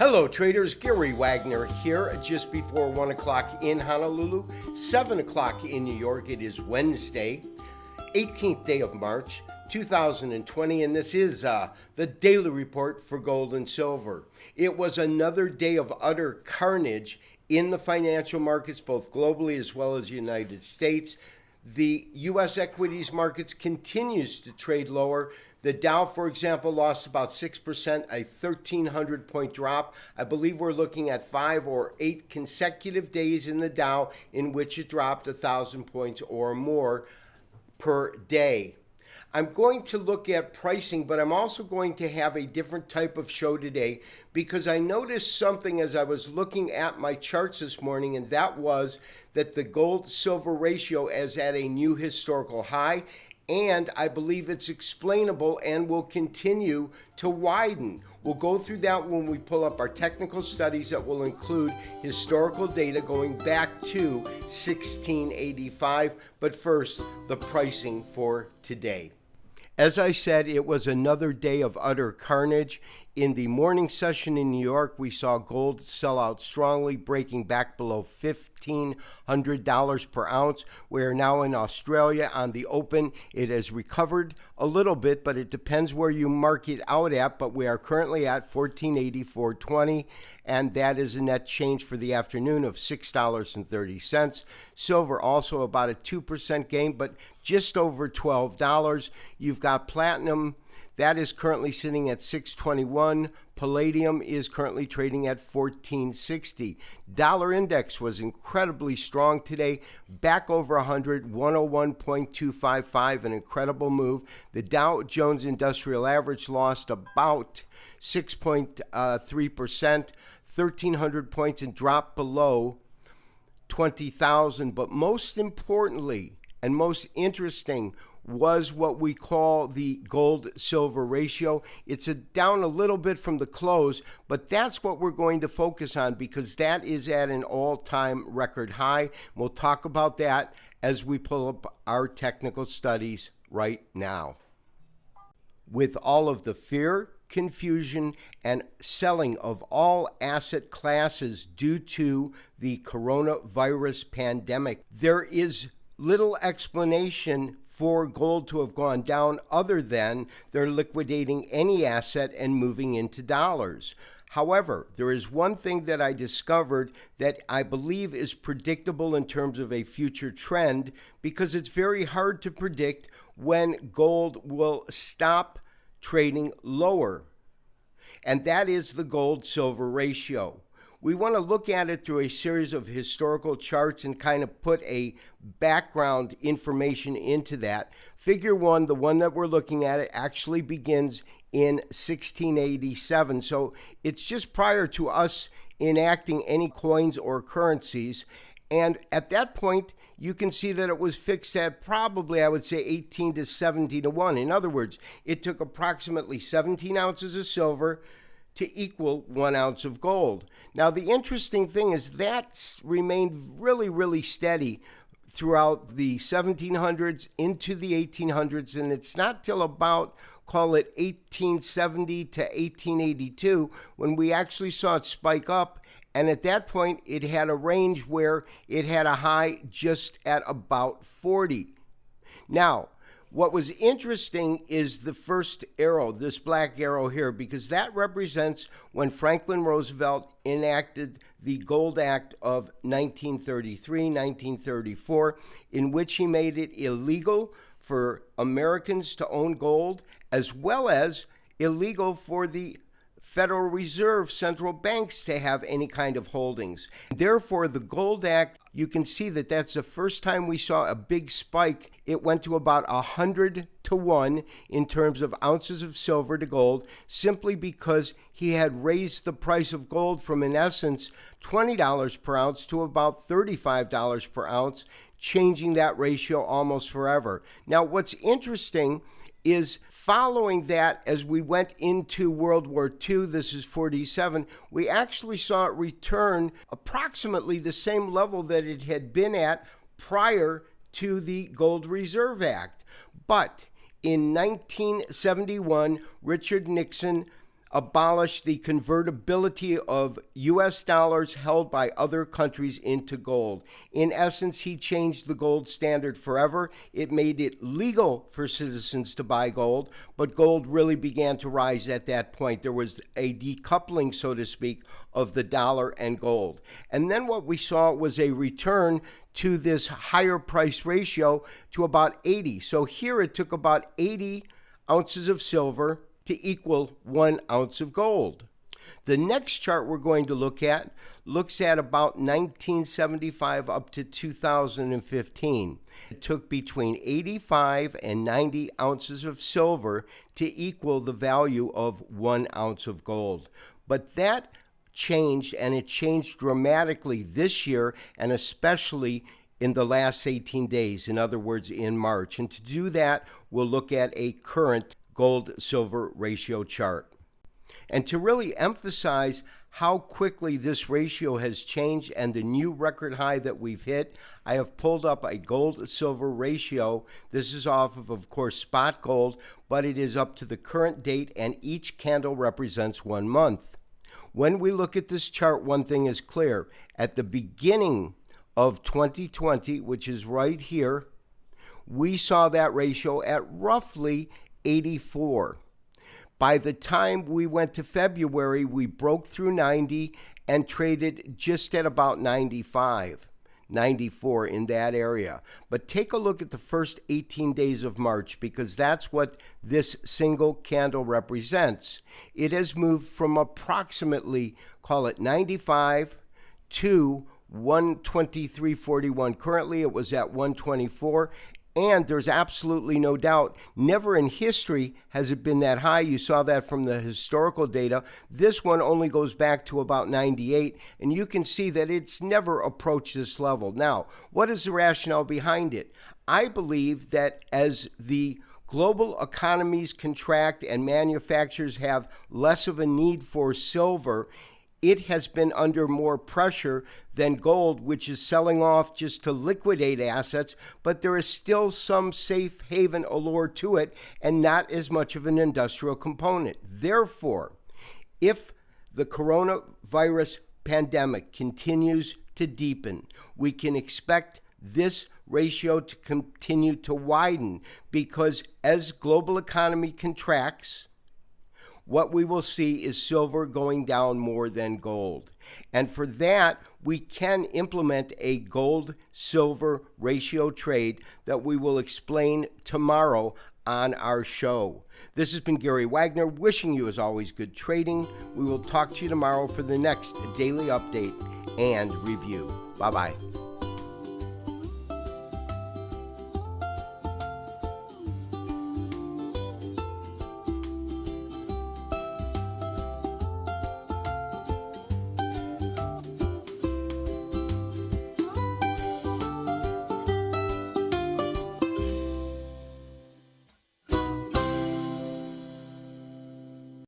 Hello traders, Gary Wagner here just before 1 o'clock in Honolulu, 7 o'clock in New York. It is Wednesday, 18th day of March, 2020, and this is the daily report for gold and silver. It was another day of utter carnage in the financial markets, both globally as well as the United States. The U.S. equities markets continues to trade lower. The Dow, for example, lost about 6%, a 1,300-point drop. I believe we're looking at 5 or 8 consecutive days in the Dow in which it dropped 1,000 points or more per day. I'm going to look at pricing, but I'm also going to have a different type of show today because I noticed something as I was looking at my charts this morning, and that was that the gold-silver ratio is at a new historical high, and I believe it's explainable and will continue to widen. We'll go through that when we pull up our technical studies that will include historical data going back to 1685. But first, the pricing for today. As I said, it was another day of utter carnage. In the morning session in New York, we saw gold sell out strongly, breaking back below $1,500 per ounce. We are now in Australia on the open. It has recovered a little bit, but it depends where you mark it out at. But we are currently at $14.8420, and that is a net change for the afternoon of $6.30. Silver also about a 2% gain, but just over $12. You've got platinum. That is currently sitting at $621. Palladium is currently trading at $14.60. Dollar index was incredibly strong today, back over 100, 101.255, an incredible move. The Dow Jones Industrial Average lost about 6.3%, 1,300 points, and dropped below 20,000. But most importantly and most interesting was what we call the gold-silver ratio. It's down a little bit from the close, but that's what we're going to focus on because that is at an all-time record high. We'll talk about that as we pull up our technical studies right now. With all of the fear, confusion, and selling of all asset classes due to the coronavirus pandemic, there is little explanation for gold to have gone down other than they're liquidating any asset and moving into dollars. However, there is one thing that I discovered that I believe is predictable in terms of a future trend because it's very hard to predict when gold will stop trading lower, and that is the gold-silver ratio. We want to look at it through a series of historical charts and kind of put a background information into that. Figure 1, the one that we're looking at, it actually begins in 1687. So it's just prior to us enacting any coins or currencies. And at that point, you can see that it was fixed at probably, I would say, 18 to 70 to 1. In other words, it took approximately 17 ounces of silver to equal 1 ounce of gold. Now, the interesting thing is that's remained really steady throughout the 1700s into the 1800s, and it's not till about, call it 1870 to 1882, when we actually saw it spike up, and at that point, it had a range where it had a high just at about 40. Now, what was interesting is the first arrow, this black arrow here, because that represents when Franklin Roosevelt enacted the Gold Act of 1933, 1934, in which he made it illegal for Americans to own gold, as well as illegal for the Federal Reserve central banks to have any kind of holdings. Therefore, the Gold Act, you can see that that's the first time we saw a big spike. It went to about 100 to 1 in terms of ounces of silver to gold, simply because he had raised the price of gold from, in essence, $20 per ounce to about $35 per ounce, changing that ratio almost forever. Now, what's interesting is following that, as we went into World War II, this is 47, we actually saw it return approximately the same level that it had been at prior to the Gold Reserve Act. But in 1971, Richard Nixon abolished the convertibility of U.S. dollars held by other countries into gold. In essence, he changed the gold standard forever. It made it legal for citizens to buy gold, but gold really began to rise at that point. There was a decoupling, so to speak, of the dollar and gold. And then what we saw was a return to this higher price ratio to about 80. So here it took about 80 ounces of silver to equal 1 ounce of gold. The next chart we're going to look at looks at about 1975 up to 2015. It took between 85 and 90 ounces of silver to equal the value of 1 ounce of gold. But that changed, and it changed dramatically this year, and especially in the last 18 days, in other words, in March. And to do that, we'll look at a current gold-silver ratio chart. And to really emphasize how quickly this ratio has changed and the new record high that we've hit, I have pulled up a gold-silver ratio. This is off of course, spot gold, but it is up to the current date, and each candle represents 1 month. When we look at this chart, one thing is clear. At the beginning of 2020, which is right here, we saw that ratio at roughly 84. By the time we went to February, we broke through 90 and traded just at about 95, 94 in that area. But take a look at the first 18 days of March, because that's what this single candle represents. It has moved from approximately, call it 95 to 123.41. Currently, it was at 124. And there's absolutely no doubt, never in history has it been that high. You saw that from the historical data. This one only goes back to about 98, and you can see that it's never approached this level. Now, what is the rationale behind it? I believe that as the global economies contract and manufacturers have less of a need for silver, it has been under more pressure than gold, which is selling off just to liquidate assets, but there is still some safe haven allure to it and not as much of an industrial component. Therefore, if the coronavirus pandemic continues to deepen, we can expect this ratio to continue to widen, because as global economy contracts, what we will see is silver going down more than gold. And for that, we can implement a gold-silver ratio trade that we will explain tomorrow on our show. This has been Gary Wagner, wishing you, as always, good trading. We will talk to you tomorrow for the next daily update and review. Bye-bye.